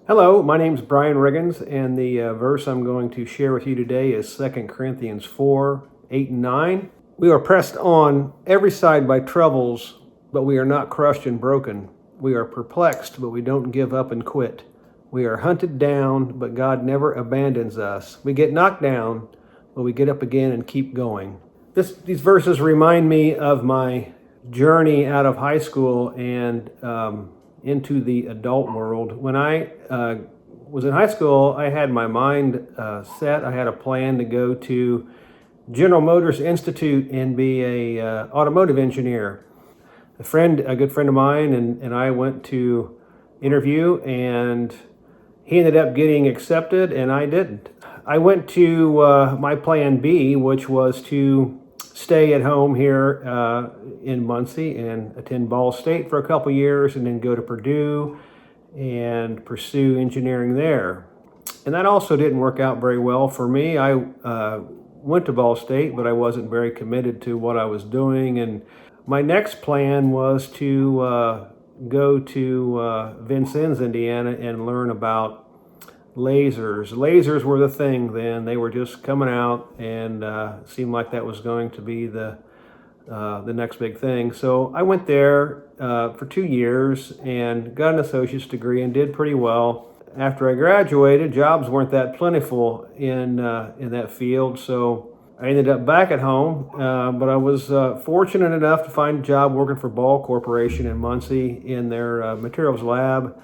Hello, my name is Brian Riggins, and the verse I'm going to share with you today is 2 Corinthians 4, 8 and 9. We are pressed on every side by troubles, but we are not crushed and broken. We are perplexed, but we don't give up and quit. We are hunted down, but God never abandons us. We get knocked down, but we get up again and keep going. These verses remind me of my journey out of high school and into the adult world. When I was in high school, I had my mind set. I had a plan to go to General Motors Institute and be a automotive engineer. A good friend of mine, and I went to interview, and he ended up getting accepted, and I didn't. I went to my plan B, which was to stay at home here in Muncie and attend Ball State for a couple years, and then go to Purdue and pursue engineering there. And that also didn't work out very well for me. I went to Ball State, but I wasn't very committed to what I was doing. And my next plan was to go to Vincennes, Indiana, and learn about lasers. Lasers were the thing then. They were just coming out, and seemed like that was going to be the next big thing. So I went there for 2 years and got an associate's degree and did pretty well. After I graduated, jobs weren't that plentiful in that field, so I ended up back at home. But I was fortunate enough to find a job working for Ball Corporation in Muncie in their materials lab,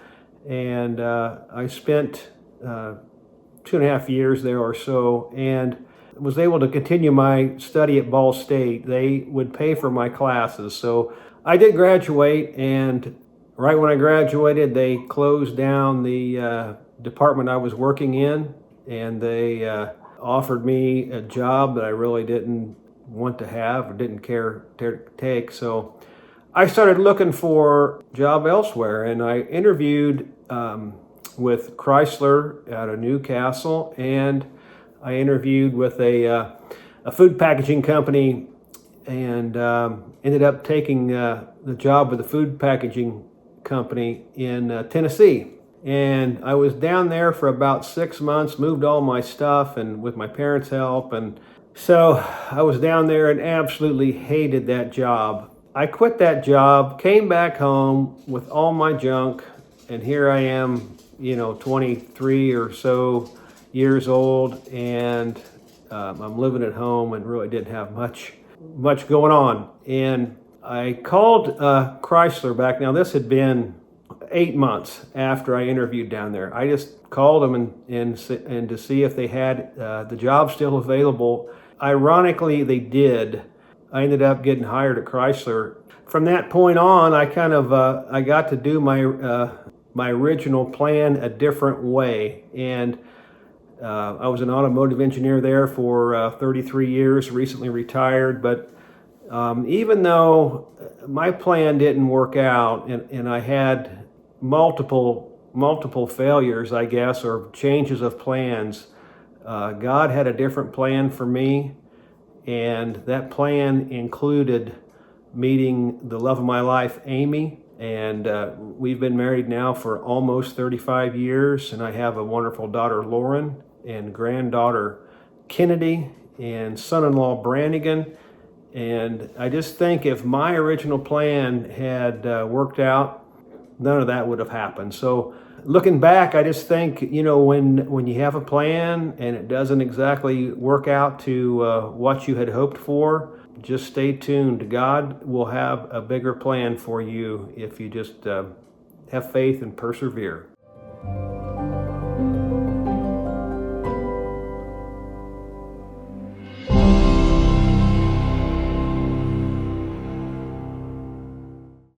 and I spent 2.5 years there or so, and was able to continue my study at Ball State. They would pay for my classes. So I did graduate, and right when I graduated, they closed down the department I was working in, and they offered me a job that I really didn't want to have or didn't care to take. So I started looking for a job elsewhere, and I interviewed with Chrysler out of Newcastle, and I interviewed with a food packaging company, and ended up taking the job with a food packaging company in Tennessee. And I was down there for about 6 months, moved all my stuff and with my parents' help. And so I was down there and absolutely hated that job. I quit that job, came back home with all my junk, and here I am, 23 or so years old, and I'm living at home and really didn't have much going on. And I called Chrysler back. Now, this had been 8 months after I interviewed down there. I just called them and to see if they had the job still available. Ironically, they did. I ended up getting hired at Chrysler. From that point on, I kind of I got to do my original plan a different way. And I was an automotive engineer there for 33 years, recently retired. But even though my plan didn't work out, and I had multiple failures, I guess, or changes of plans, God had a different plan for me. And that plan included meeting the love of my life, Amy. And we've been married now for almost 35 years. And I have a wonderful daughter, Lauren, and granddaughter, Kennedy, and son-in-law, Brannigan. And I just think if my original plan had worked out, none of that would have happened. So looking back, I just think, when you have a plan and it doesn't exactly work out to what you had hoped for, just stay tuned. God will have a bigger plan for you if you just have faith and persevere.